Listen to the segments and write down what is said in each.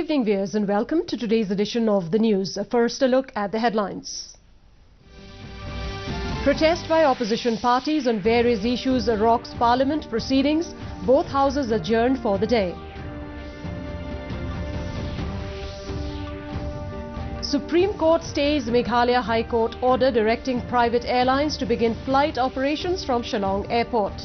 evening, viewers, and welcome to today's edition of the news. First, a look at the headlines. Protest by opposition parties on various issues rocks Parliament proceedings. Both houses adjourned for the day. Supreme Court stays Meghalaya High Court order directing private airlines to begin flight operations from Shillong Airport.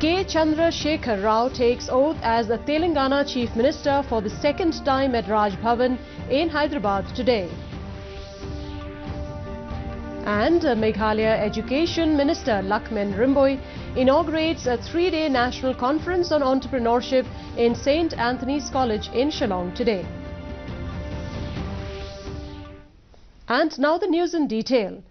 K. Chandrasekhar Rao takes oath as the Telangana Chief Minister for the second time at Raj Bhavan in Hyderabad today. And Meghalaya Education Minister Lakmen Rimboy inaugurates a three-day national conference on entrepreneurship in St. Anthony's College in Shillong today. And now the news in detail.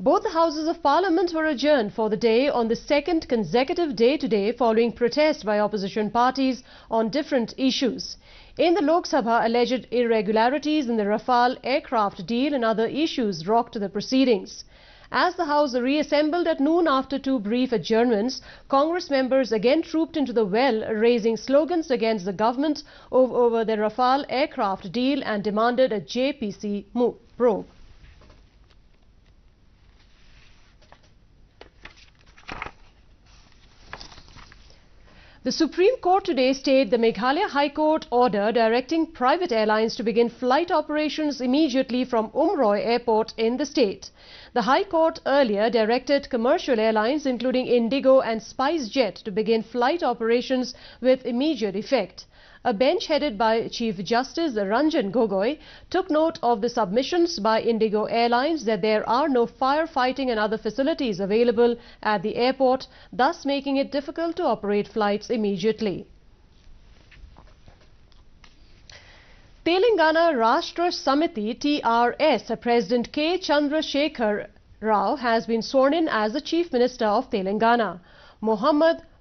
Both the Houses of Parliament were adjourned for the day on the second consecutive day today following protest by opposition parties on different issues. In the Lok Sabha, alleged irregularities in the Rafale aircraft deal and other issues rocked the proceedings. As the House reassembled at noon after two brief adjournments, Congress members again trooped into the well, raising slogans against the government over the Rafale aircraft deal and demanded a JPC probe. The Supreme Court today stayed the Meghalaya High Court order directing private airlines to begin flight operations immediately from Umroi Airport in the state. The High Court earlier directed commercial airlines including Indigo and SpiceJet to begin flight operations with immediate effect. A bench headed by Chief Justice Ranjan Gogoi took note of the submissions by Indigo Airlines that there are no firefighting and other facilities available at the airport, thus making it difficult to operate flights immediately. Telangana Rashtra Samiti TRS President K. Chandrasekhar Rao has been sworn in as the Chief Minister of Telangana.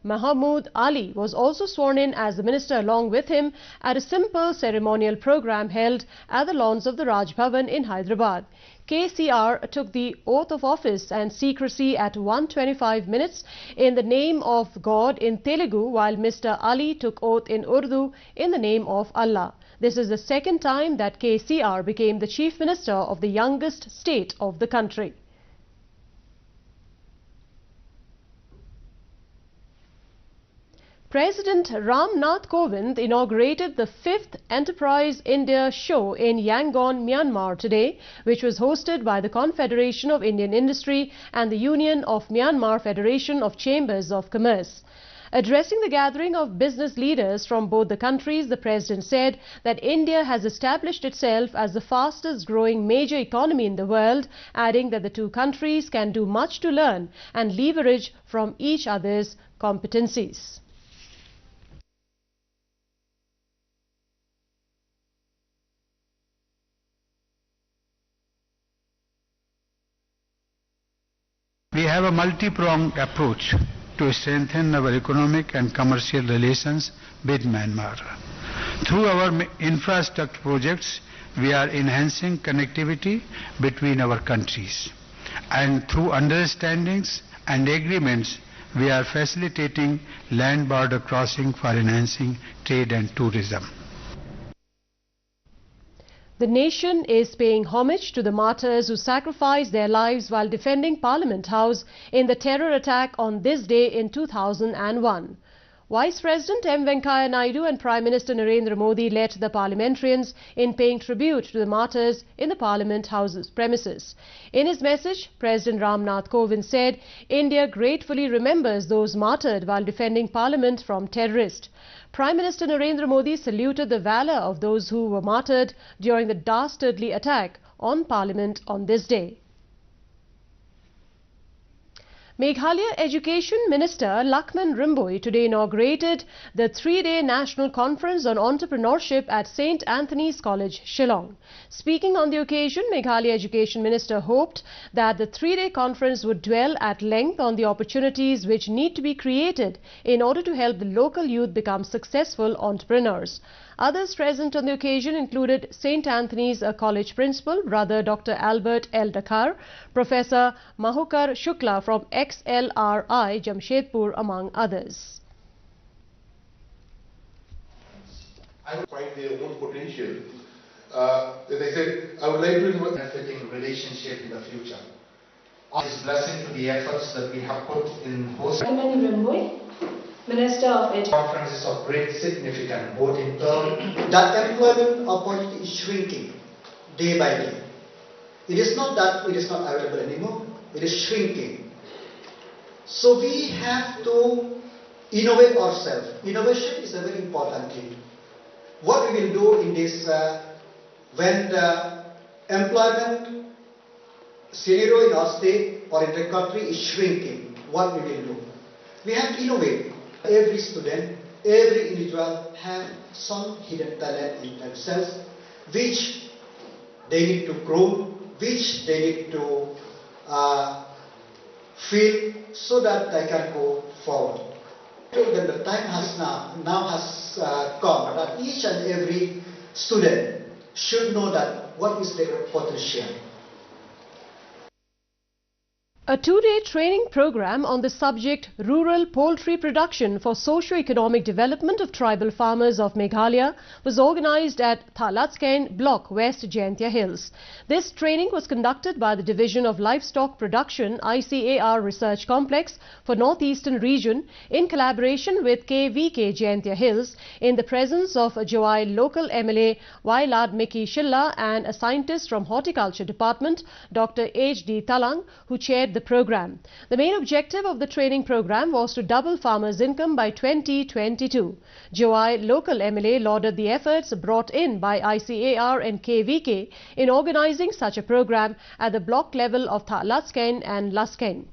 Mahmood Ali was also sworn in as the minister along with him at a simple ceremonial program held at the lawns of the Raj Bhavan in Hyderabad. KCR took the oath of office and secrecy at 1:25 minutes in the name of God in Telugu, while Mr. Ali took oath in Urdu in the name of Allah. This is the second time that KCR became the Chief Minister of the youngest state of the country. President Ram Nath Kovind inaugurated the 5th Enterprise India show in Yangon, Myanmar today, which was hosted by the Confederation of Indian Industry and the Union of Myanmar Federation of Chambers of Commerce. Addressing the gathering of business leaders from both the countries, the President said that India has established itself as the fastest growing major economy in the world, adding that the two countries can do much to learn and leverage from each other's competencies. We have a multi-pronged approach to strengthen our economic and commercial relations with Myanmar. Through our infrastructure projects, we are enhancing connectivity between our countries. And through understandings and agreements, we are facilitating land border crossing for enhancing trade and tourism. The nation is paying homage to the martyrs who sacrificed their lives while defending Parliament House in the terror attack on this day in 2001. Vice President M. Venkaiah Naidu and Prime Minister Narendra Modi led the parliamentarians in paying tribute to the martyrs in the Parliament House's premises. In his message, President Ram Nath Kovind said, India gratefully remembers those martyred while defending Parliament from terrorists. Prime Minister Narendra Modi saluted the valour of those who were martyred during the dastardly attack on Parliament on this day. Meghalaya Education Minister Lakmen Rimboy today inaugurated the three-day national conference on entrepreneurship at St. Anthony's College, Shillong. Speaking on the occasion, Meghalaya Education Minister hoped that the three-day conference would dwell at length on the opportunities which need to be created in order to help the local youth become successful entrepreneurs. Others present on the occasion included St. Anthony's College Principal, Brother Dr. Albert L. Dakar, Professor Mahukar Shukla from XLRI Jamshedpur, among others. I would find their own potential. As I said, I would like to benefiting relationship in the future. His blessing to the efforts that we have put in hosting Minister of Education. Conferences of great significance, both in terms that employment opportunity is shrinking day by day. It is not that it is not available anymore, it is shrinking. So we have to innovate ourselves. Innovation is a very important thing. What we will do in this, when the employment scenario in our state or in the country is shrinking, what we will do? We have to innovate. Every student, every individual have some hidden talent in themselves, which they need to grow, which they need to feel, so that they can go forward. Then the time has now has come that each and every student should know that what is their potential. A two-day training program on the subject Rural Poultry Production for Socio-Economic Development of Tribal Farmers of Meghalaya was organized at Thalatsken Block, West Jaintia Hills. This training was conducted by the Division of Livestock Production ICAR Research Complex for Northeastern Region in collaboration with KVK Jaintia Hills in the presence of Joy local MLA Wailad Miki Shilla and a scientist from Horticulture Department, Dr. H.D. Talang, who chaired the program. The main objective of the training program was to double farmers' income by 2022. Joy local MLA lauded the efforts brought in by ICAR and KVK in organizing such a program at the block level of Thalatsken and Lasken.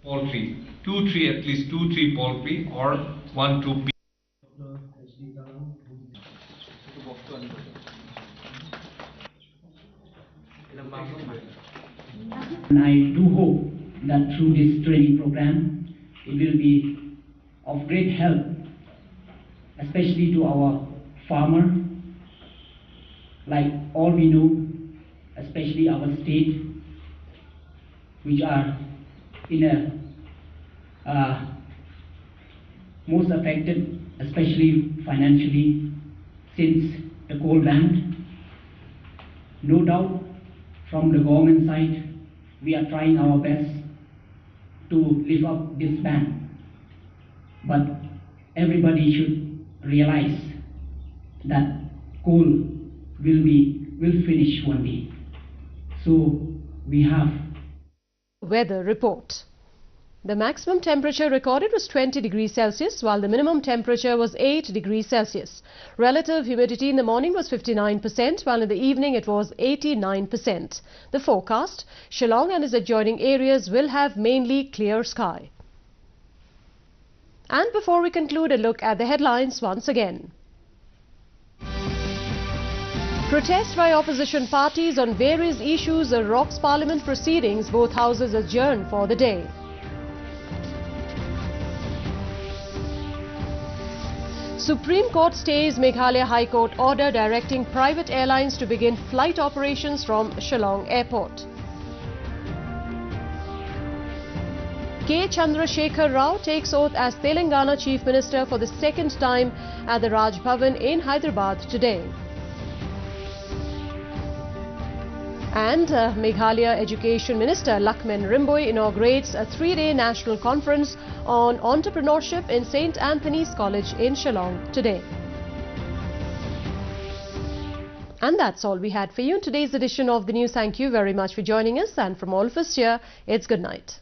Poultry, at least 2-3 poultry or 1-2 pig. And I do hope that through this training program, it will be of great help, especially to our farmer. Like all we know, especially our state, which are in a most affected, especially financially, since the coal ban. No doubt, from the government side, we are trying our best to lift up this ban. But everybody should realize that coal will finish one day. So we have. Weather report. The maximum temperature recorded was 20 degrees Celsius, while the minimum temperature was 8 degrees Celsius. Relative humidity in the morning was 59%, while in the evening it was 89%. The forecast: Shillong and its adjoining areas will have mainly clear sky. And before we conclude, a look at the headlines once again. Protest by opposition parties on various issues rocks Parliament proceedings, both houses adjourned for the day. Supreme Court stays Meghalaya High Court order directing private airlines to begin flight operations from Shillong Airport. K. Chandrasekhar Rao takes oath as Telangana Chief Minister for the second time at the Raj Bhavan in Hyderabad today. And Meghalaya Education Minister Lakshman Rimboy inaugurates a 3-day national conference on entrepreneurship in St. Anthony's College in Shillong today. And that's all we had for you in today's edition of the news. Thank you very much for joining us, and from all of us here, it's good night.